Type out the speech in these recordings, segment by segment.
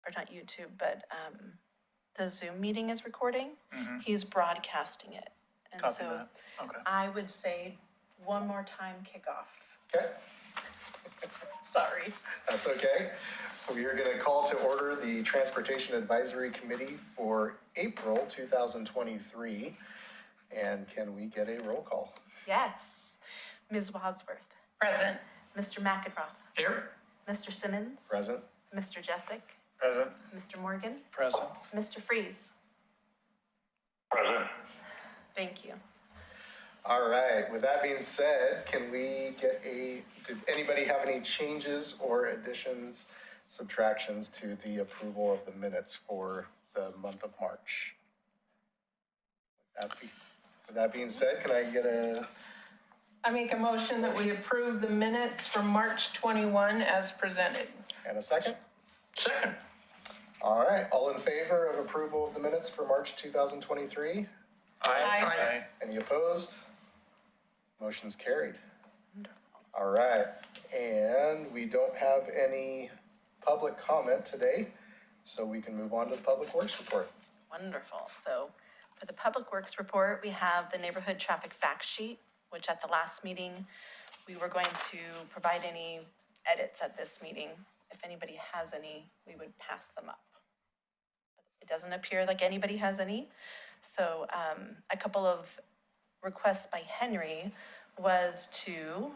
or not YouTube, but the Zoom meeting is recording. He's broadcasting it. And Copy so that. Okay. I would say one more time kickoff. Okay, Sorry. that's okay. We are going to call to order the Transportation Advisory Committee for April 2023. And can we get a roll call? Yes. Ms. Wadsworth. Present. Mr. McEnroth. Here. Mr. Simmons. Present? Mr. Jessic. Present. Mr. Morgan. Present. Mr. Freeze. Present. Thank you. All right, with that being said, can we get did anybody have any changes or additions, subtractions to the approval of the minutes for the month of March? With that being said, can I get I make a motion that we approve the minutes from March 21 as presented. and a second? Second. All right, all in favor of approval of the minutes for March 2023? Aye. Any opposed? Motion's carried. All right, and we don't have any public comment today, so we can move on to the Public Works report. Wonderful. So for the Public Works report, we have the neighborhood traffic fact sheet, which at the last meeting, we were going to provide any edits at this meeting. If anybody has any, we would pass them up. It doesn't appear like anybody has any. So a couple of requests by Henry was to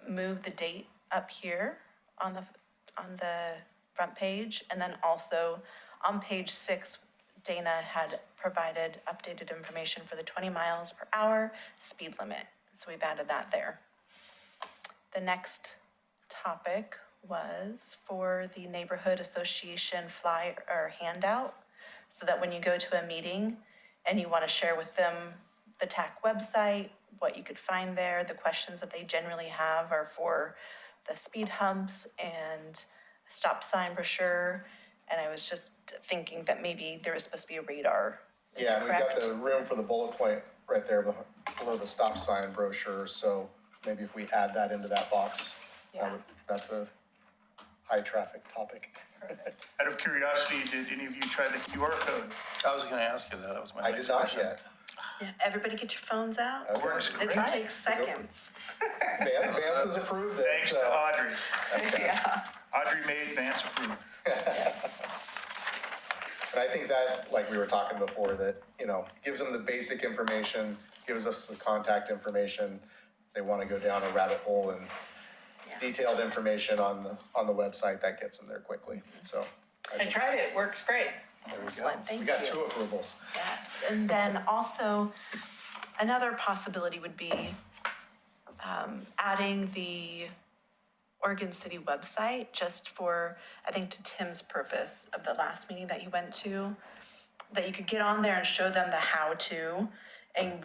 move the date up here on the front page, and then also on page 6, Dana had provided updated information for the 20 miles per hour speed limit. So we've added that there. The next topic was for the neighborhood association flyer or handout, so that when you go to a meeting and you want to share with them the TAC website, what you could find there, the questions that they generally have are for the speed humps and stop sign brochure. And I was just thinking that maybe there was supposed to be a radar. Is Yeah, that and we've got correct? the room for the bullet point right there below the stop sign brochure, so maybe if we add that into that box, Yeah. that's a high traffic topic. Out of curiosity, did any of you try the QR code? I was gonna ask you that, that was my I next did not question. yet. Yeah, everybody get your phones out. Okay. Works It great. takes seconds. Vance has approved it, Thanks to so. Audrey. Yeah. Audrey made Vance approve. Yes. And I think that, like we were talking before, that, gives them the basic information, gives us the contact information. If they want to go down a rabbit hole and Yeah. detailed information on the website, that gets them there quickly, so. I tried it, works great. There we go. Excellent, thank We got you. 2 approvals. Yes, and then also, another possibility would be adding the Oregon City website, just for, I think, to Tim's purpose of the last meeting that you went to, that you could get on there and show them the how-to and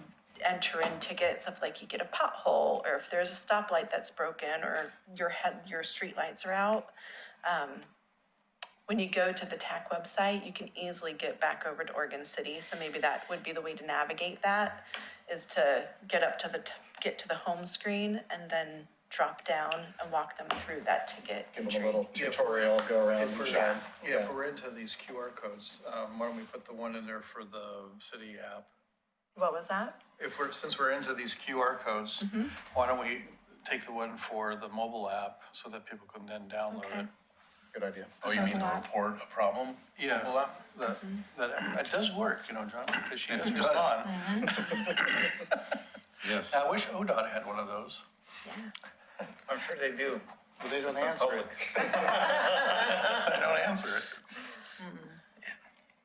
enter in tickets of, like, you get a pothole, or if there's a stoplight that's broken, or your street lights are out. When you go to the TAC website, you can easily get back over to Oregon City. So maybe that would be the way to navigate that, is to get up to get to the home screen and then drop down and walk them through that ticket Give them entry. a little tutorial, go around If and we're, show 'em. yeah, if we're into these QR codes, why don't we put the one in there for the city app? What was that? Since we're into these QR codes, why don't we take the one for the mobile app so that people can then download Okay. it? Good idea. Oh, you mean to report a problem? Yeah, Mobile app? that does work, John, because she does It does. respond. Yes. I wish ODOT had one of those. Yeah. I'm sure they do. But they don't not answer it. They don't answer it.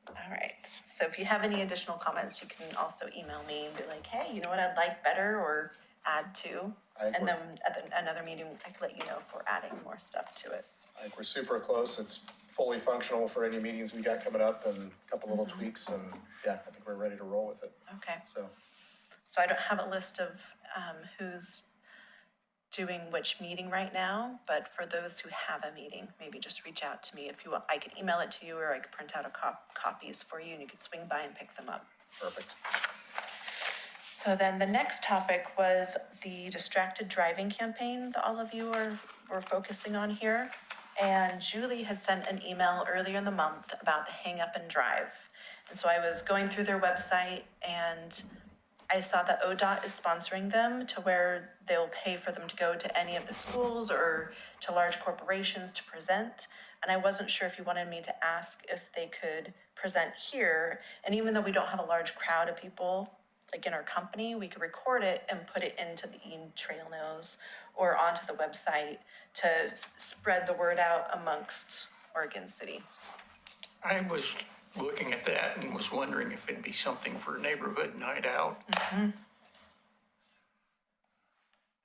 All right. So if you have any additional comments, you can also email me and be like, hey, you know what I'd like better or add to. I think And we're- then at another meeting, I can let you know if we're adding more stuff to it. I think we're super close. It's fully functional for any meetings we got coming up, and a couple little tweaks, and yeah, I think we're ready to roll with it, Okay. so. So I don't have a list of who's doing which meeting right now, but for those who have a meeting, maybe just reach out to me if you want. I could email it to you, or I could print out copies for you, and you could swing by and pick them up. Perfect. So then the next topic was the distracted driving campaign that all of you were focusing on here. And Julie had sent an email earlier in the month about the Hang Up and Drive. And so I was going through their website and I saw that ODOT is sponsoring them to where they'll pay for them to go to any of the schools or to large corporations to present. And I wasn't sure if you wanted me to ask if they could present here. And even though we don't have a large crowd of people, like in our company, we could record it and put it into the e-trail nose or onto the website to spread the word out amongst Oregon City. I was looking at that and was wondering if it'd be something for a neighborhood night out.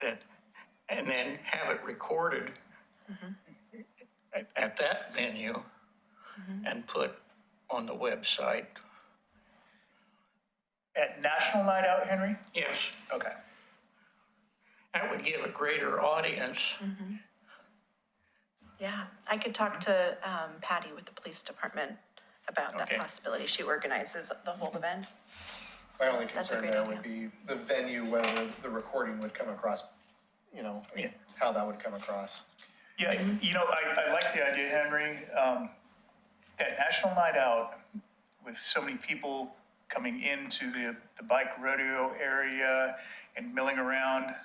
That, and then have it recorded at that venue and put on the website. At National Night Out, Henry? Yes, Okay. that would give a greater audience. Yeah, I could talk to Patty with the police department about that Okay. possibility. She organizes the whole event. My only That's a concern great there idea. would be the venue, whether the recording would come across, you know, Yeah. how that would come across. Yeah, you know, I like the idea, Henry. At National Night Out, with so many people coming into the bike rodeo area and milling around,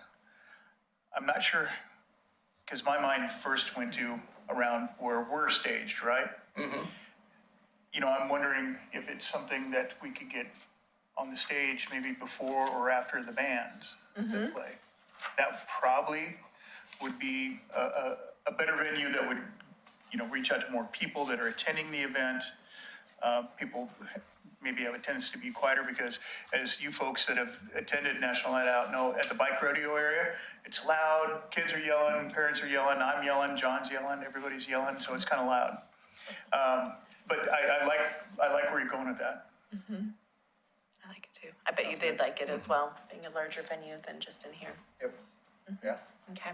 I'm not sure, because my mind first went to around where we're staged, right? You know, I'm wondering if it's something that we could get on the stage maybe before or after the bands that play. That probably would be a better venue that would, you know, reach out to more people that are attending the event. People maybe have a tendency to be quieter because, as you folks that have attended National Night Out know, at the bike rodeo area, it's loud, kids are yelling, parents are yelling, I'm yelling, John's yelling, everybody's yelling, so it's kind of loud. But I like where you're going with that. I like it too. I bet you they'd like it as well, being a larger venue than just in here. Yep. Yeah. Okay.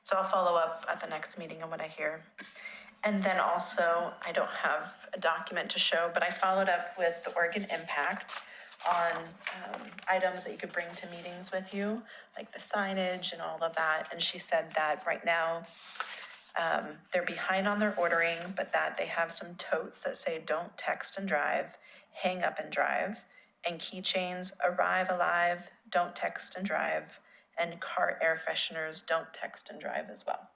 So I'll follow up at the next meeting on what I hear. And then also, I don't have a document to show, but I followed up with the Oregon Impact on items that you could bring to meetings with you, like the signage and all of that. And she said that right now, they're behind on their ordering, but that they have some totes that say, don't text and drive, hang up and drive, and keychains, arrive alive, don't text and drive, and car air fresheners, don't text and drive as well.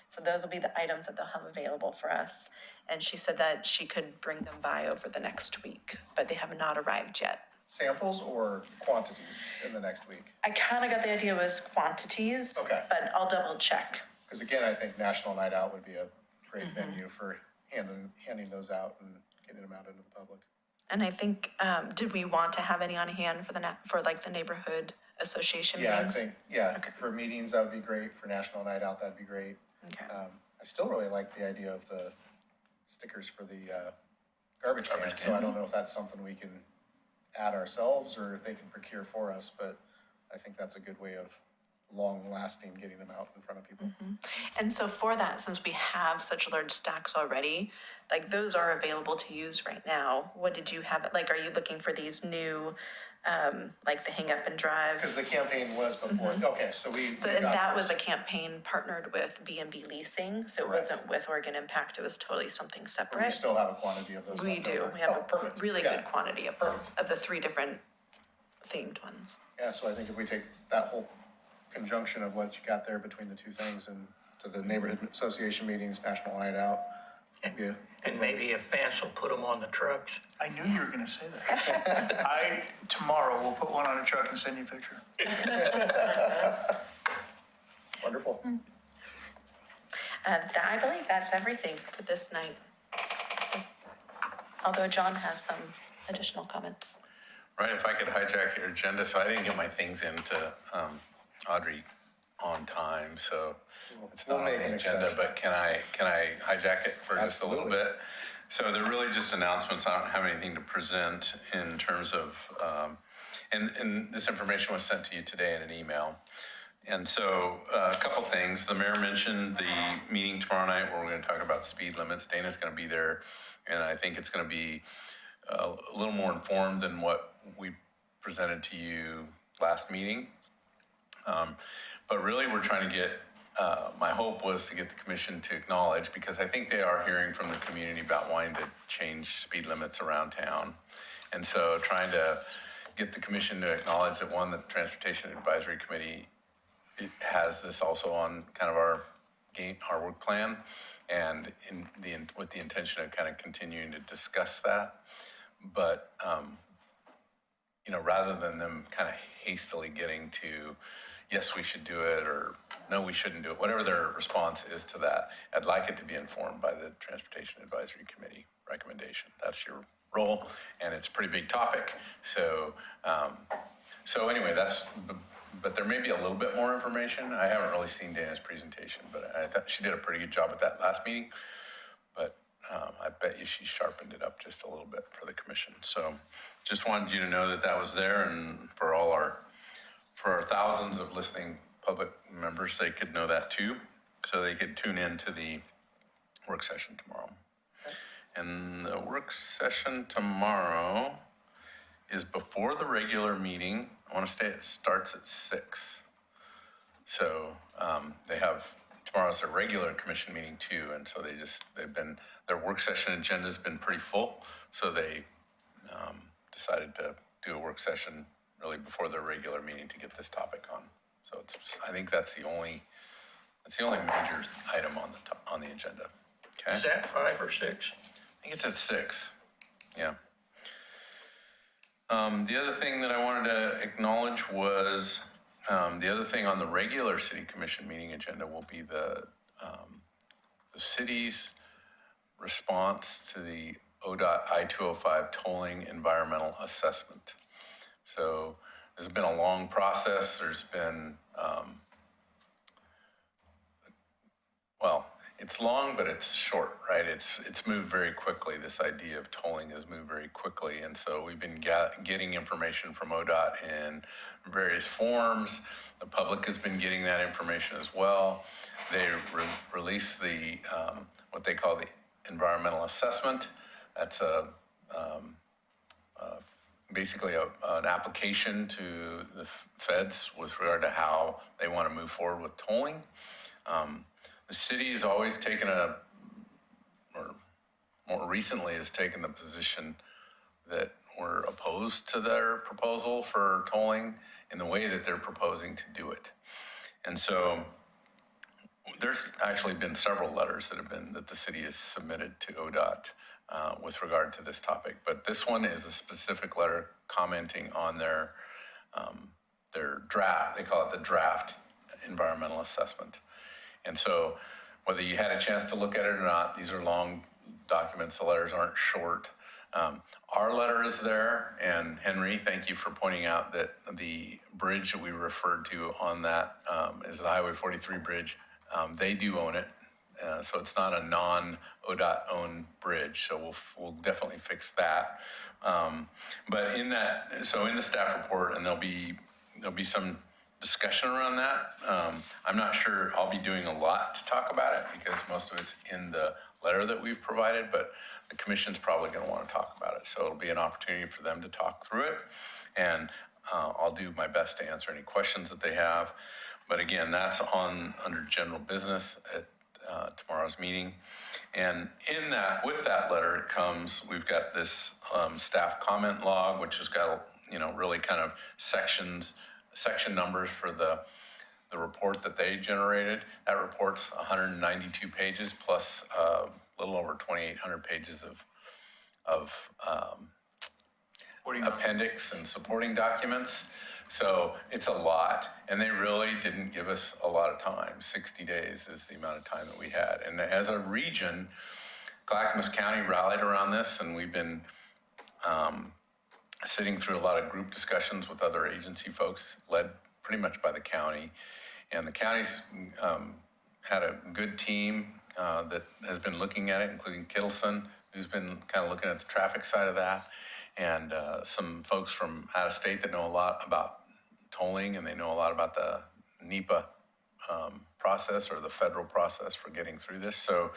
So those will be the items that they'll have available for us. And she said that she could bring them by over the next week, but they have not arrived yet. Samples or quantities in the next week? I kind of got the idea was quantities. Okay. But I'll double check. Because again, I think National Night Out would be a great venue for handing those out and getting them out into the public. And I think, did we want to have any on hand for for like the neighborhood association Yeah, meetings? I think, yeah, Okay. for meetings, that would be great. For National Night Out, that'd be great. Okay. I still really like the idea of the stickers for the garbage cans, so I don't know if that's something we can add ourselves or if they can procure for us, but I think that's a good way of long-lasting getting them out in front of people. And so for that, since we have such large stacks already, like those are available to use right now. What did you have? Like, are you looking for these new, like the hang up and drive? Because the campaign was before, okay, so we. So we and got that those. was a campaign partnered with B&B Leasing, so it Correct. wasn't with Oregon Impact, it was totally something But we separate. still have a quantity of those. We left do, over. we have Oh, a perfect. really Yeah. good quantity of them, of the 3 different themed ones. Yeah, so I think if we take that whole conjunction of what you got there between the two things and to the neighborhood association meetings, National Night Out, yeah. And maybe if Vance will put them on the trucks. I knew you were gonna say that. Tomorrow, will put one on a truck and send you a picture. Wonderful. I believe that's everything for this night. Although John has some additional comments. Right, if I could hijack your agenda, so I didn't get my things into Audrey on time, so it's not We'll on make the an agenda, exception. but can I hijack it for just a little Absolutely. bit? So they're really just announcements, I don't have anything to present in terms of, and this information was sent to you today in an email. And so, a couple things, the mayor mentioned the meeting tomorrow night where we're gonna talk about speed limits, Dana's gonna be there, and I think it's gonna be a little more informed than what we presented to you last meeting. But really, we're trying to get my hope was to get the commission to acknowledge, because I think they are hearing from the community about wanting to change speed limits around town. And so trying to get the commission to acknowledge that, one, the Transportation Advisory Committee has this also on kind of our work plan, and with the intention of kind of continuing to discuss that. But, rather than them kind of hastily getting to, yes, we should do it, or no, we shouldn't do it, whatever their response is to that, I'd like it to be informed by the Transportation Advisory Committee recommendation. That's your role, and it's a pretty big topic. So anyway, but there may be a little bit more information. I haven't really seen Dana's presentation, but I thought she did a pretty good job at that last meeting. But I bet you she sharpened it up just a little bit for the commission. So just wanted you to know that that was there, and for our thousands of listening public members, they could know that too, so they could tune in to the work session tomorrow. And the work session tomorrow is before the regular meeting. I want to say it starts at 6. So tomorrow's their regular commission meeting too, and so their work session agenda's been pretty full, so they decided to do a work session really before their regular meeting to get this topic on. So I think that's the only major item on the agenda. Okay. Is that 5 or 6? I think it's at 6. Yeah. The other thing that I wanted to acknowledge was the other thing on the regular city commission meeting agenda will be the city's response to the ODOT I-205 tolling environmental assessment. So this has been a long process. There's been, it's long, but it's short, right? It's moved very quickly. This idea of tolling has moved very quickly. And so we've been getting information from ODOT in various forms. The public has been getting that information as well. They released the, what they call the environmental assessment. That's basically an application to the feds with regard to how they want to move forward with tolling. The city has always taken or more recently has taken the position that we're opposed to their proposal for tolling in the way that they're proposing to do it. And so there's actually been several letters that the city has submitted to ODOT with regard to this topic. But this one is a specific letter commenting on their draft. They call it the draft environmental assessment. And so whether you had a chance to look at it or not, these are long documents. The letters aren't short. Our letter is there, and Henry, thank you for pointing out that the bridge that we referred to on that is the Highway 43 bridge. They do own it, so it's not a non-ODOT owned bridge, so we'll definitely fix that. But in the staff report, and there'll be some discussion around that. I'm not sure I'll be doing a lot to talk about it because most of it's in the letter that we've provided, but the commission's probably going to want to talk about it. So it'll be an opportunity for them to talk through it, and I'll do my best to answer any questions that they have. But again, that's under general business at tomorrow's meeting. And with that letter comes, we've got this staff comment log, which has got, really kind of section numbers for the report that they generated. That report's 192 pages plus a little over 2,800 pages of appendix and supporting documents. So it's a lot, and they really didn't give us a lot of time. 60 days is the amount of time that we had. And as a region, Clackamas County rallied around this, and we've been sitting through a lot of group discussions with other agency folks, led pretty much by the county. And the county's had a good team that has been looking at it, including Kittleson, who's been kind of looking at the traffic side of that, and some folks from out of state that know a lot about tolling, and they know a lot about the NEPA process or the federal process for getting through this. So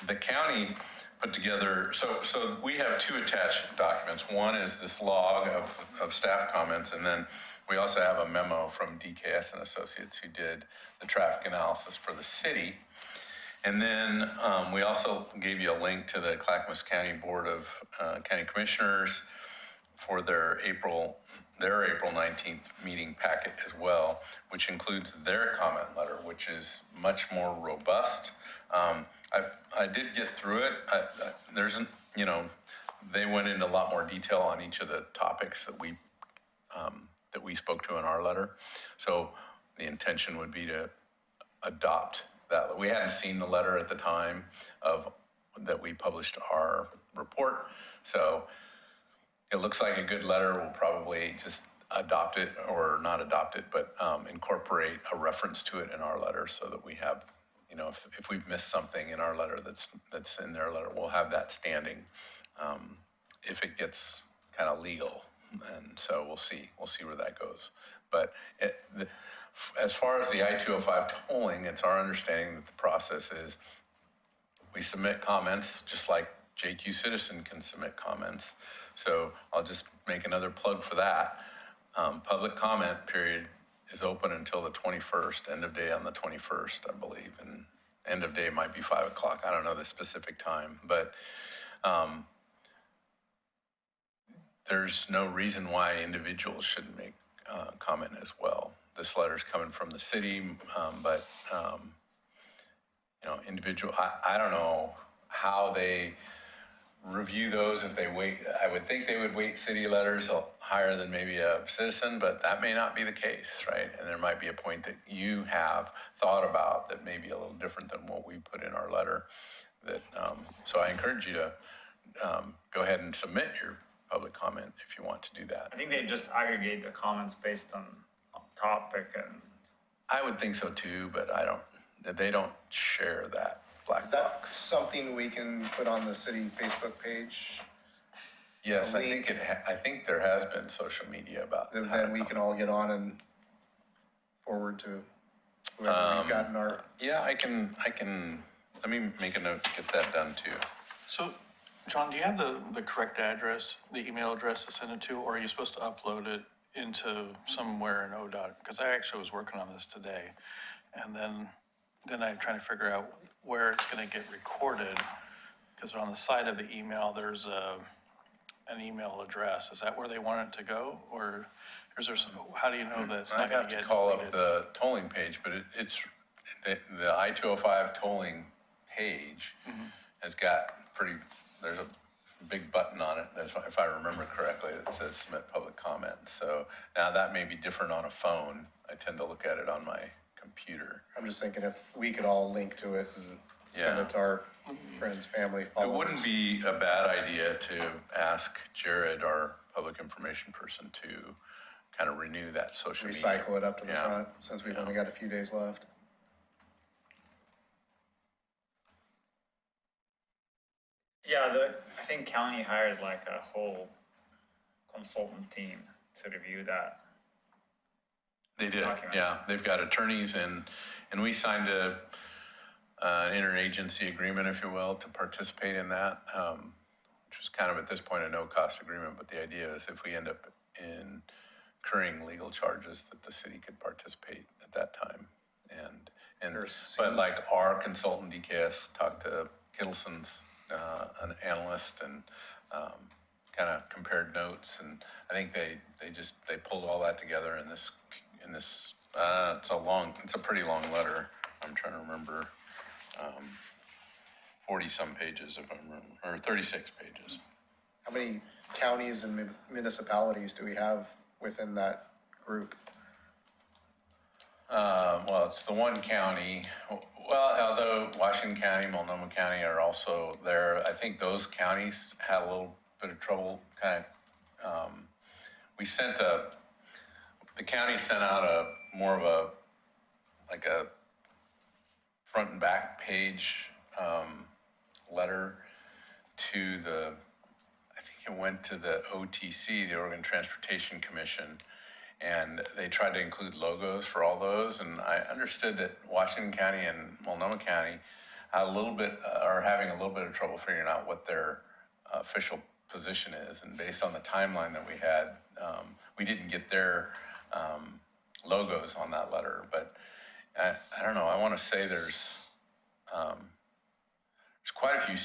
the county put together, so we have two attached documents. One is this log of staff comments, and then we also have a memo from DKS and Associates who did the traffic analysis for the city. And then we also gave you a link to the Clackamas County Board of County Commissioners for their April 19th meeting packet as well, which includes their comment letter, which is much more robust. I did get through it. They went into a lot more detail on each of the topics that we spoke to in our letter. So the intention would be to adopt that. We hadn't seen the letter at the time that we published our report. So it looks like a good letter. We'll probably just adopt it, or not adopt it, but incorporate a reference to it in our letter so that we have, if we've missed something in our letter that's in their letter, we'll have that standing if it gets kind of legal. And so we'll see where that goes. But as far as the I-205 tolling, it's our understanding that the process is we submit comments just like JQ Citizen can submit comments. So I'll just make another plug for that. Public comment period is open until the 21st, end of day on the 21st, I believe. And end of day might be 5 o'clock. I don't know the specific time, but there's no reason why individuals shouldn't make comment as well. This letter's coming from the city, but individual, I don't know how they review those if they wait. I would think they would weight city letters higher than maybe a citizen, but that may not be the case, right? And there might be a point that you have thought about that may be a little different than what we put in our letter. So I encourage you to go ahead and submit your public comment if you want to do that. I think they just aggregate the comments based on topic, and I would think so too, but they don't share that black Is that box. something we can put on the city Facebook page? Yes, a I think link? I think there has been social media about Then how to we can comment. all get on and forward to whoever we've got in our, Yeah, I can, let me make a note to get that done too. So, John, do you have the correct address, the email address to send it to, or are you supposed to upload it into somewhere in ODOT? Because I actually was working on this today, and then I'm trying to figure out where it's going to get recorded, because on the side of the email, there's an email address. Is that where they want it to go, or is there some, how do you know that it's I'd not going have to to get call deleted? up the tolling page, but it's, the I-205 tolling page has got there's a big button on it, if I remember correctly, that says submit public comment. So now that may be different on a phone. I tend to look at it on my computer. I'm just thinking if we could all link to it and send Yeah. it to our friends, family, It followers. wouldn't be a bad idea to ask Jared, our public information person, to kind of renew that social media. Recycle it up to the Yeah. front, since we've Yeah. only got a few days left. yeah, I think county hired like a whole consultant team to review that. They did, Document. yeah. They've got attorneys and we signed an interagency agreement, if you will, to participate in that, which was kind of at this point a no-cost agreement. But the idea is if we end up incurring legal charges, that the city could participate at that time. But like our consultant DKS talked to Kittleson's, an analyst, and kind of compared notes, and I think they pulled all that together in this it's a pretty long letter. I'm trying to remember, 40-some pages if I remember, or 36 pages. How many counties and municipalities do we have within that group? Well, it's the one county, well, although Washington County, Multnomah County are also there. I think those counties had a little bit of trouble, the county sent out more of a front and back page, letter to I think it went to the OTC, the Oregon Transportation Commission, and they tried to include logos for all those, and I understood that Washington County and Multnomah County are having a little bit of trouble figuring out what their official position is, and based on the timeline that we had, we didn't get their logos on that letter, but I don't know, I want to say there's quite a few,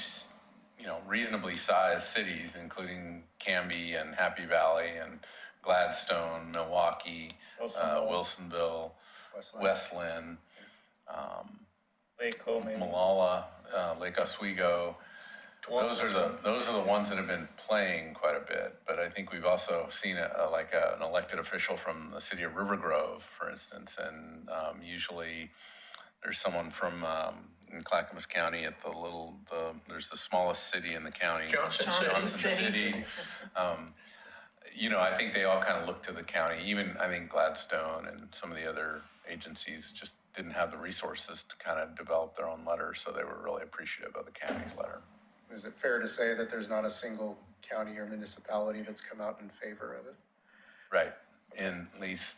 reasonably sized cities, including Canby and Happy Valley and Gladstone, Milwaukee, Wilsonville, Westland, Lake Co, maybe. Malala, Lake Oswego. Those are the ones that have been playing quite a bit. But I think we've also seen an elected official from the city of River Grove, for instance, and usually there's someone from in Clackamas County at there's the smallest city in the county, Johnson City. I think they all kind of look to the county. Even I think Gladstone and some of the other agencies just didn't have the resources to kind of develop their own letter, so they were really appreciative of the county's letter. Is it fair to say that there's not a single county or municipality that's come out in favor of it? Right. In at least,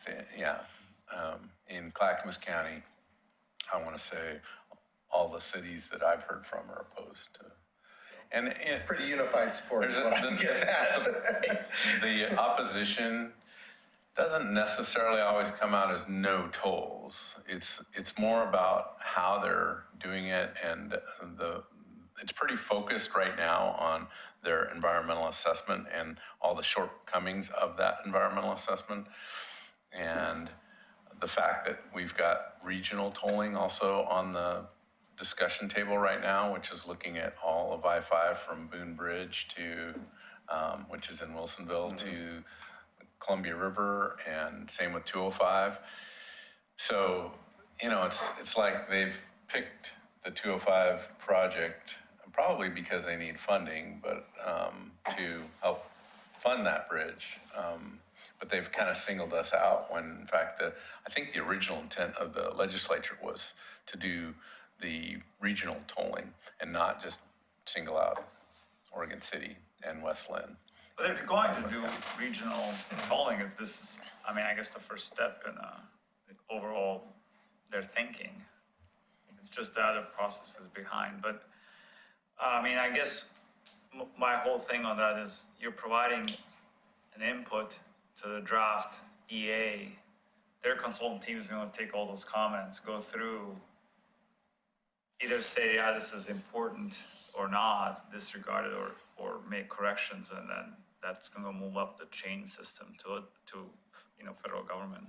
in Clackamas County, I want to say all the cities that I've heard from are opposed to. And Pretty unified support there's is what I'm getting at. the opposition doesn't necessarily always come out as no tolls. It's more about how they're doing it, and it's pretty focused right now on their environmental assessment and all the shortcomings of that environmental assessment. And the fact that we've got regional tolling also on the discussion table right now, which is looking at all of I-5 from Boone Bridge to, which is in Wilsonville, to Columbia River, and same with 205. So, it's like they've picked the 205 project probably because they need funding, but to help fund that bridge. But they've kind of singled us out when, in fact, I think the original intent of the legislature was to do the regional tolling and not just single out Oregon City and West Linn. But if you're going to do regional tolling, this is, I guess the first step in the overall their thinking. It's just the other processes behind. But I guess my whole thing on that is you're providing an input to the draft EA. Their consultant team is going to take all those comments, go through, either say, yeah, this is important or not, disregard it or make corrections, and then that's going to move up the chain system to federal government.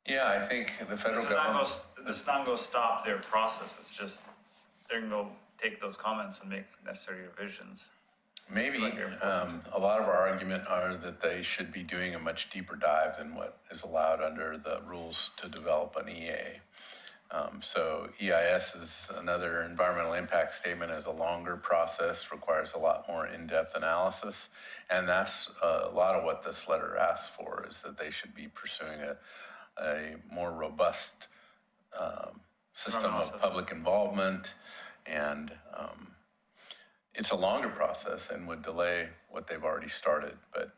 Yeah, I think the federal government. This is not going to stop their process. It's just they're going to take those comments and make necessary revisions. Maybe a lot of our argument are that they should be doing a much deeper dive than what is allowed under the rules to develop an EA. So EIS is another environmental impact statement, is a longer process, requires a lot more in-depth analysis. And that's a lot of what this letter asks for, is that they should be pursuing a more robust system of public involvement. And it's a longer process and would delay what they've already started. But,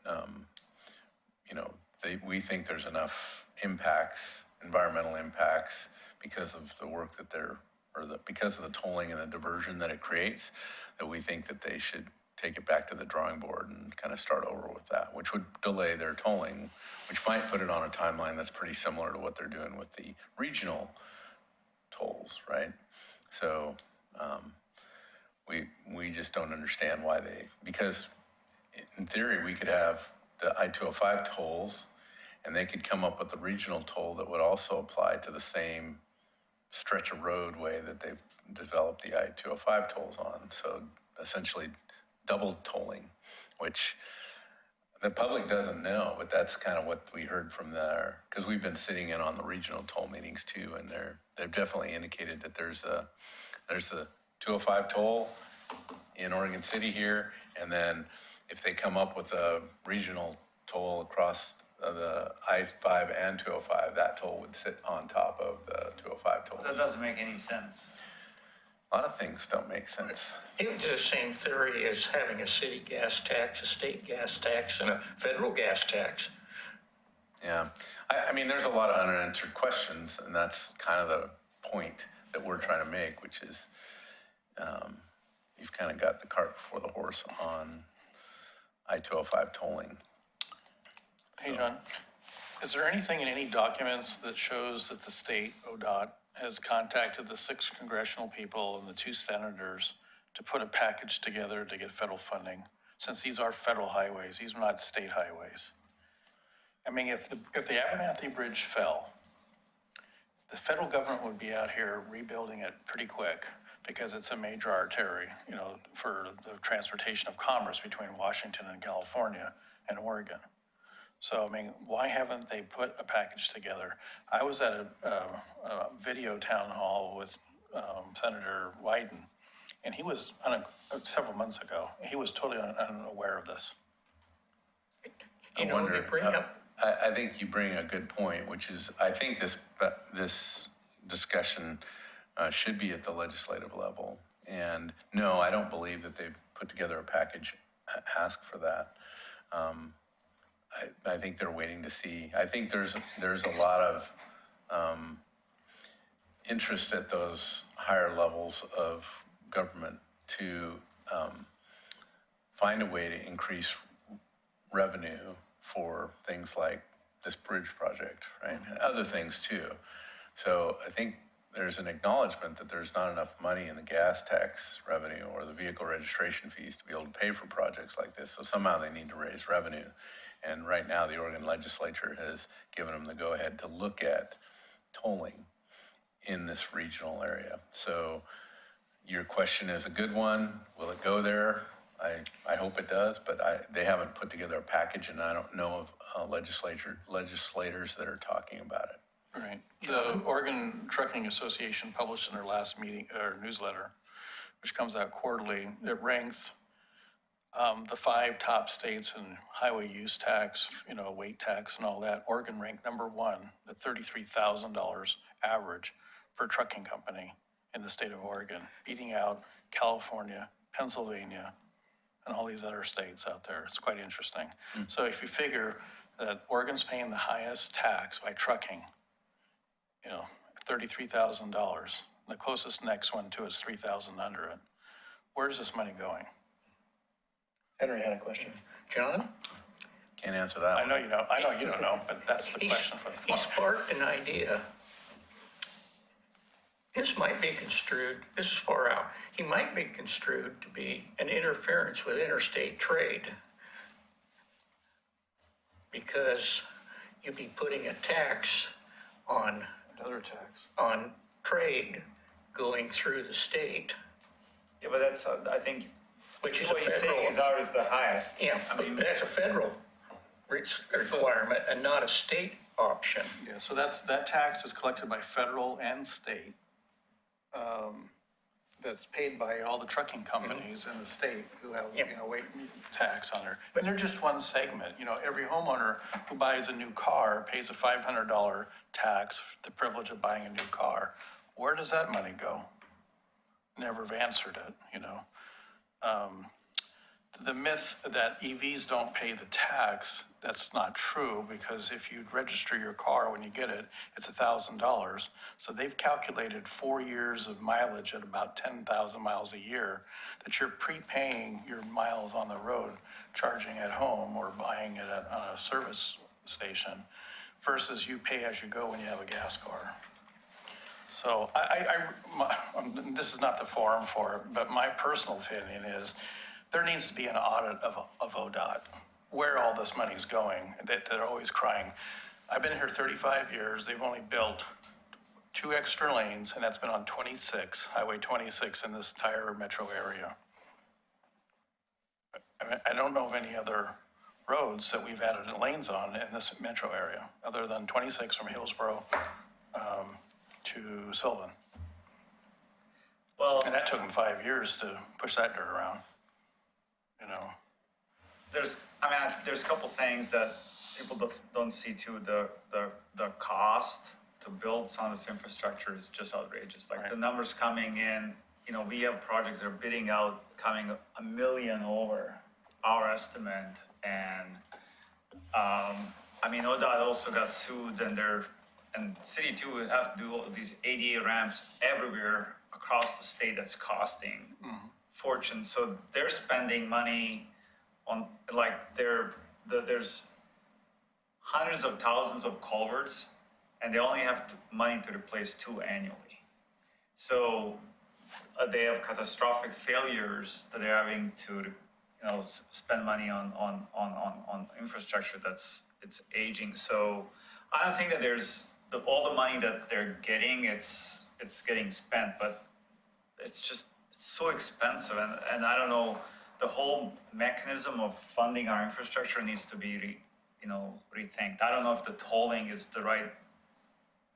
we think there's enough impacts, environmental impacts, because of the work that because of the tolling and the diversion that it creates, that we think that they should take it back to the drawing board and kind of start over with that, which would delay their tolling, which might put it on a timeline that's pretty similar to what they're doing with the regional tolls, right? So we just don't understand why because in theory we could have the I-205 tolls, and they could come up with a regional toll that would also apply to the same stretch of roadway that they've developed the I-205 tolls on. So essentially double tolling, which the public doesn't know, but that's kind of what we heard from there, because we've been sitting in on the regional toll meetings too, and they've definitely indicated that there's the 205 toll in Oregon City here, and then if they come up with a regional toll across the I-5 and 205, that toll would sit on top of the 205 tolls. That doesn't make any sense. A lot of things don't make sense. It's the same theory as having a city gas tax, a state gas tax, and a federal gas tax. Yeah, I mean, there's a lot of unanswered questions, and that's kind of the point that we're trying to make, which is you've kind of got the cart before the horse on I-205 tolling. Hey, John, Is there anything in any documents that shows that the state, ODOT, has contacted the 6 congressional people and the 2 senators to put a package together to get federal funding? Since these are federal highways, these are not state highways. I mean, if the Abernathy Bridge fell, the federal government would be out here rebuilding it pretty quick because it's a major artery, you know, for the transportation of commerce between Washington and California and Oregon. So, I mean, why haven't they put a package together? I was at a video town hall with Senator Wyden, and he was, several months ago, he was totally unaware of this. You know, wonder, you bring up, I think you bring a good point, which is, I think this discussion should be at the legislative level. And no, I don't believe that they've put together a package, ask for that. I think they're waiting to see. I think there's a lot of interest at those higher levels of government to find a way to increase revenue for things like this bridge project, right? And other things too. So I think there's an acknowledgement that there's not enough money in the gas tax revenue or the vehicle registration fees to be able to pay for projects like this. So somehow they need to raise revenue. And right now the Oregon legislature has given them the go-ahead to look at tolling in this regional area. So your question is a good one. Will it go there? I hope it does, but they haven't put together a package, and I don't know of legislators that are talking about it. Right. The Oregon Trucking Association published in their last meeting, or newsletter, which comes out quarterly, it ranked the 5 top states in highway use tax, you know, weight tax and all that. Oregon ranked number 1 at $33,000 average per trucking company in the state of Oregon, beating out California, Pennsylvania, and all these other states out there. It's quite interesting. So if you figure that Oregon's paying the highest tax by trucking, you know, $33,000, the closest next one to it is $3,000 under it. Where's this money going? Henry had a question. John? Can't answer that I one. know you don't know, but that's the question for the He floor. sparked an idea. This might be construed, this is far out, he might be construed to be an interference with interstate trade. Because you'd be putting a tax on Another tax. trade going through the state, Yeah, but that's, I think, which is a what he's saying is federal, ours the highest. yeah, I mean, but that's a federal requirement and not a state option. Yeah, so that tax is collected by federal and state. That's paid by all the trucking companies in the state who have, Yep. you know, weight tax on there. But they're just one segment, you know, every homeowner who buys a new car pays a $500 tax for the privilege of buying a new car. Where does that money go? Never have answered it, you know. The myth that EVs don't pay the tax, that's not true, because if you register your car when you get it, it's $1,000. So they've calculated 4 years of mileage at about 10,000 miles a year, that you're prepaying your miles on the road, charging at home or buying it on a service station, versus you pay as you go when you have a gas car. So this is not the forum for it, but my personal opinion is there needs to be an audit of ODOT, where all this money's going, that they're always crying. I've been here 35 years, they've only built 2 extra lanes, and that's been on 26, Highway 26 in this entire metro area. I mean, I don't know of any other roads that we've added lanes on in this metro area, other than 26 from Hillsborough to Sylvan. well, And that took them 5 years to push that dirt around, you know. there's a couple things that people don't see too. The cost to build some of this infrastructure is just outrageous. Like the numbers coming in, you know, we have projects that are bidding out, coming $1 million over our estimate. And, ODOT also got sued, and city too would have to do all these ADA ramps everywhere across the state that's costing fortune. So they're spending money on, like, there's hundreds of thousands of culverts, and they only have money to replace 2 annually. So they have catastrophic failures that they're having to, spend money on infrastructure it's aging. So I don't think that there's all the money that they're getting, it's getting spent, but it's so expensive, and I don't know, the whole mechanism of funding our infrastructure needs to be rethink. I don't know if the tolling is the right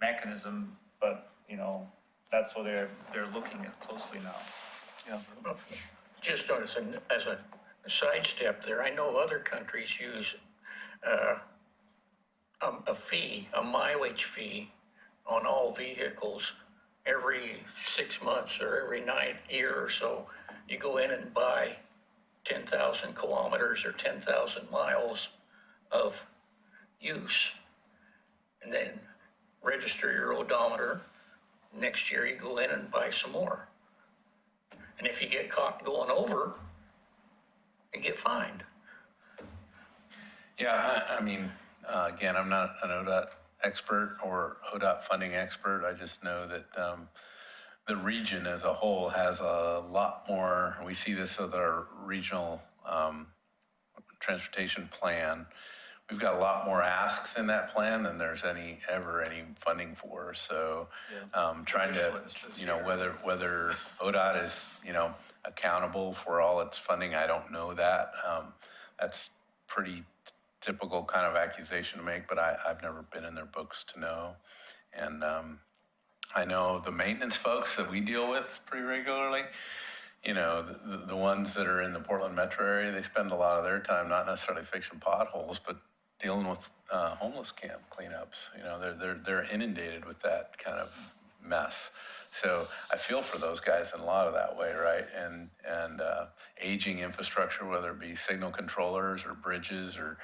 mechanism, but, that's what they're looking at closely now. Yeah. Just as a sidestep there, I know other countries use a fee, a mileage fee on all vehicles every 6 months or every year or so. You go in and buy 10,000 kilometers or 10,000 miles of use, and then register your odometer. Next year you go in and buy some more. And if you get caught going over, you get fined. Yeah, I mean, again, I'm not an ODOT expert or ODOT funding expert. I just know that the region as a whole has a lot more. We see this with our regional transportation plan. We've got a lot more asks in that plan than there's any funding for. So trying to, whether ODOT is, accountable for all its funding, I don't know that. That's pretty typical kind of accusation to make, but I've never been in their books to know. And I know the maintenance folks that we deal with pretty regularly, the ones that are in the Portland metro area, they spend a lot of their time not necessarily fixing potholes, but dealing with homeless camp cleanups. They're inundated with that kind of mess. So I feel for those guys in a lot of that way, right? And aging infrastructure, whether it be signal controllers or bridges or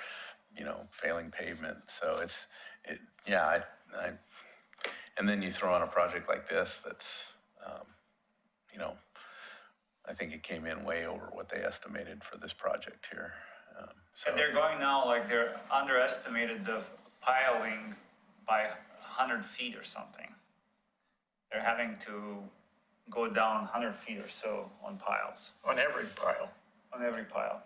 failing pavement. So and then you throw on a project like this that's I think it came in way over what they estimated for this project here. And they're going now, like they're underestimated the piling by 100 feet or something. They're having to go down 100 feet or so on piles. On every pile. On every pile.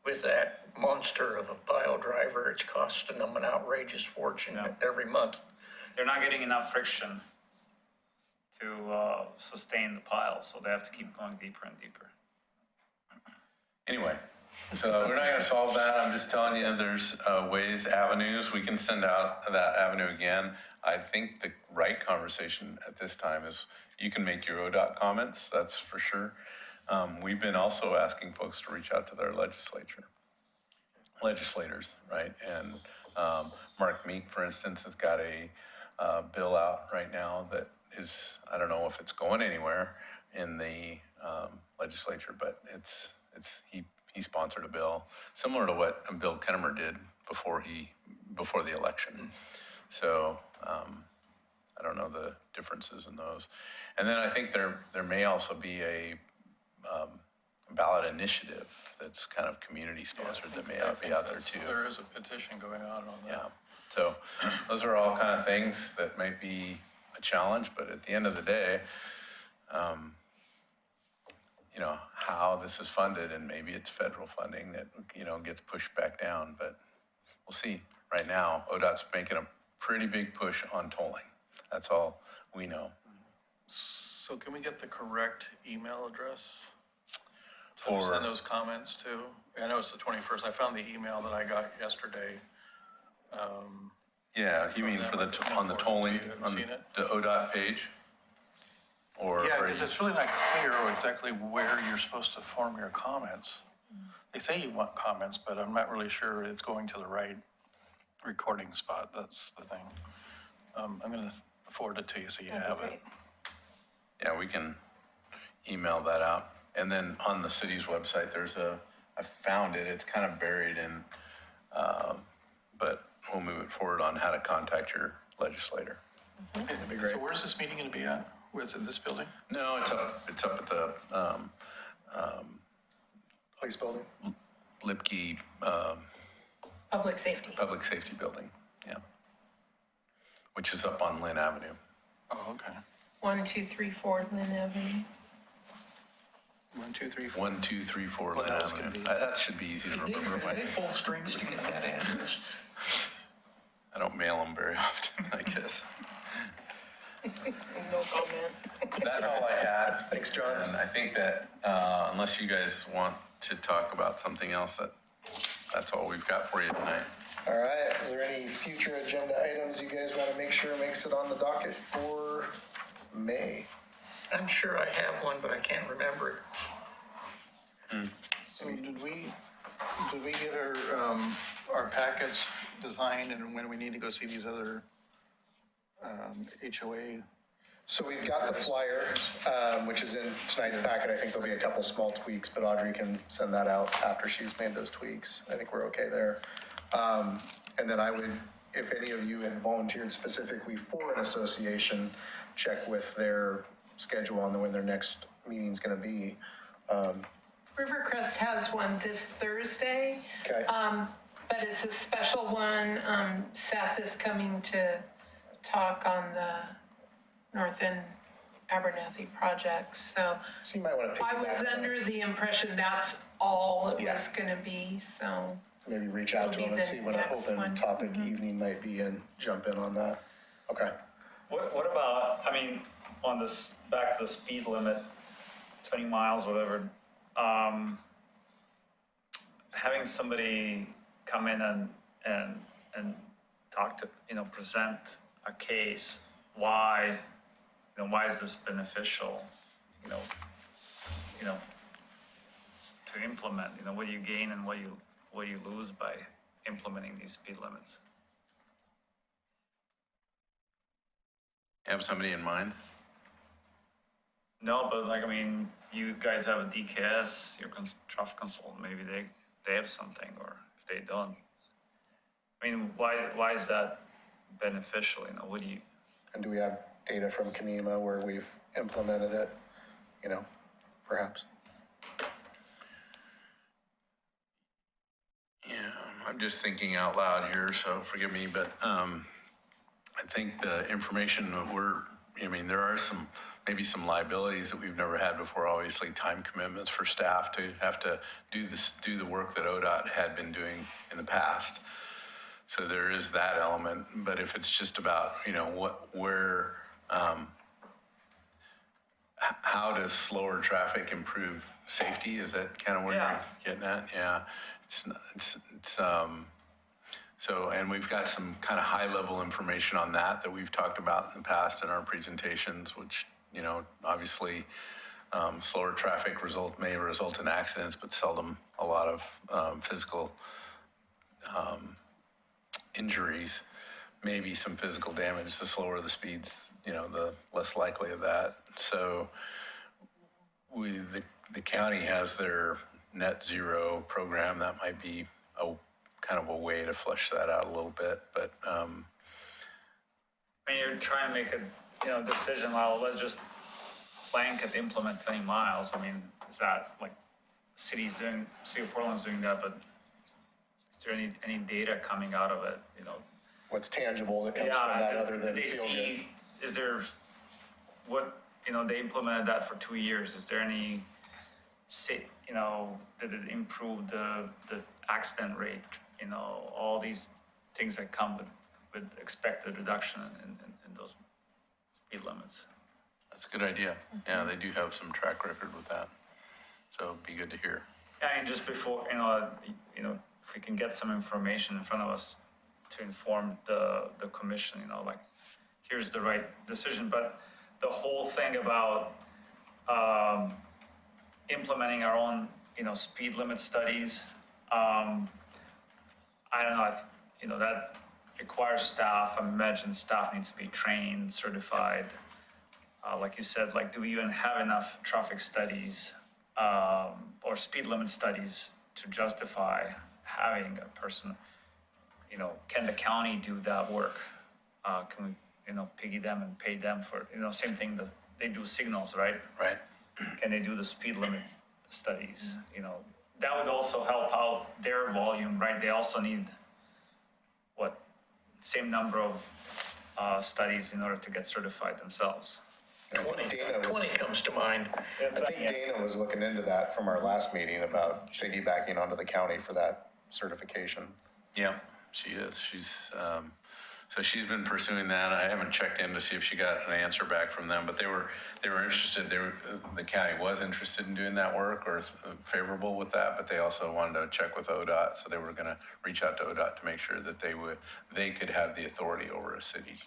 With that monster of a pile driver, it's costing them an outrageous fortune every month. They're not getting enough friction to sustain the piles, so they have to keep going deeper and deeper. Anyway, so we're not going to solve that. I'm just telling you there's ways, avenues. We can send out that avenue again. I think the right conversation at this time is you can make your ODOT comments, that's for sure. We've been also asking folks to reach out to their legislators, right? And Mark Meek, for instance, has got a bill out right now that is, I don't know if it's going anywhere in the legislature, but he sponsored a bill similar to what Bill Kennemer did before the election. So I don't know the differences in those. And then I think there may also be a ballot initiative that's kind of community sponsored that may be out there too. There is a petition going on that. Yeah. So those are all kind of things that might be a challenge, but at the end of the day, how this is funded, and maybe it's federal funding that, gets pushed back down, but we'll see. Right now, ODOT's making a pretty big push on tolling. That's all we know. So can we get the correct email address to For- send those comments to? I know it's the 21st. I found the email that I got yesterday. Yeah, you From mean them for on the the tolling, 24th, have you on seen it? the ODOT page? Or Yeah, are because you- it's really not clear exactly where you're supposed to form your comments. They say you want comments, but I'm not really sure it's going to the right recording spot. That's the thing. I'm going to forward it to you so you have it. Yeah, we can email that out. And then on the city's website, I found it, it's kind of buried in, but we'll move it forward on how to contact your legislator. That'd be great. So where's this meeting going to be at? Where's it, this building? No, it's up at the Police building? Lipke Public safety. Public Safety Building. which is up on Lynn Avenue. Oh, okay. 1234 Lynn Avenue. 1, 2, 3, 4. 1, 2, 3, 4 What Lynn else could Avenue. be? That should be easy to remember. They pull strings to get that address. I don't mail them very often, I guess. No comment. That's all I had. Thanks, John. And I think that unless you guys want to talk about something else, that's all we've got for you tonight. All right, is there any future agenda items you guys want to make sure makes it on the docket for May? I'm sure I have one, but I can't remember it. So did we get our packets designed and when we need to go see these other HOA? So we've got the flyer, which is in tonight's packet. I think there'll be a couple small tweaks, but Audrey can send that out after she's made those tweaks. I think we're okay there. And then I would, if any of you had volunteered specifically for an association, check with their schedule on when their next meeting's gonna be. Rivercrest has one this Thursday. Okay. But it's a special one. Seth is coming to talk on the North End Abernathy project, so So you might want to pick I was that up. under the impression that's all it was Yeah. gonna be, so. So maybe reach out to It'll them be and the see what an next open one. topic evening might be and jump in on that. Okay. What about, I mean, on this, back to the speed limit, 20 miles, whatever, having somebody come in and talk to, present a case, why is this beneficial, to implement, what do you gain and what do you lose by implementing these speed limits? Have somebody in mind? No, but like, I mean, you guys have a DKS, your traffic consultant, maybe they have something, or if they don't. I mean, why is that beneficial, what do you, And do we have data from Kenema where we've implemented it, perhaps? Yeah, I'm just thinking out loud here, so forgive me, but I think the information that there are maybe some liabilities that we've never had before, obviously time commitments for staff to have to do the work that ODOT had been doing in the past. So there is that element, but if it's just about, how does slower traffic improve safety? Is that kind of where Yeah. you're getting at? Yeah. So, and we've got some kind of high-level information on that we've talked about in the past in our presentations, which, obviously, slower traffic may result in accidents, but seldom a lot of physical injuries, maybe some physical damage. The slower the speeds, the less likely of that. So the county has their net zero program. That might be a kind of a way to flesh that out a little bit, but I mean, you're trying to make a, decision, well, let's just blanket implement 20 miles. I mean, is that like City of Portland's doing that, but is there any data coming out of it, What's tangible that comes from Yeah, that other than they feel good? see, is there, they implemented that for 2 years. Is there any, did it improve the accident rate? All these things that come with expected reduction in those speed limits. that's a good idea. Yeah, they do have some track record with that. So it'd be good to hear. Yeah, and just before, if we can get some information in front of us to inform the commission, like, here's the right decision. But the whole thing about implementing our own, speed limit studies, I don't know, that requires staff. I imagine staff needs to be trained, certified. Like you said, like, do we even have enough traffic studies or speed limit studies to justify having a person, can the county do that work? Can we, piggy them and pay them for, same thing that they do signals, right? Right. Can they do the speed limit studies? That would also help out their volume, right? They also need, same number of studies in order to get certified themselves. 20 comes to mind. I think Dana was looking into that from our last meeting about piggybacking onto the county for that certification. Yeah, she is. So she's been pursuing that. I haven't checked in to see if she got an answer back from them, but they were interested. The county was interested in doing that work or favorable with that, but they also wanted to check with ODOT. So they were going to reach out to ODOT to make sure that they could have the authority over a city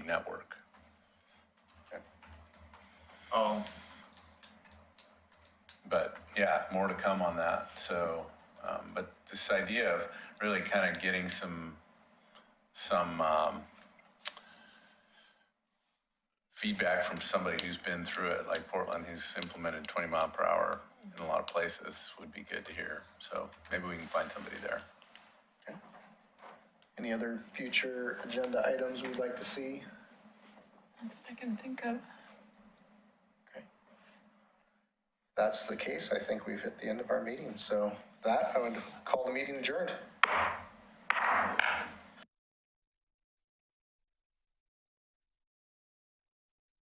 network. Oh, But yeah, more to come on that. So, but this idea of really kind of getting some feedback from somebody who's been through it, like Portland, who's implemented 20 mile per hour in a lot of places, would be good to hear. So maybe we can find somebody there. Okay. Any other future agenda items we'd like to see? I can think of. Okay. If that's the case, I think we've hit the end of our meeting. So with that, I would call the meeting adjourned.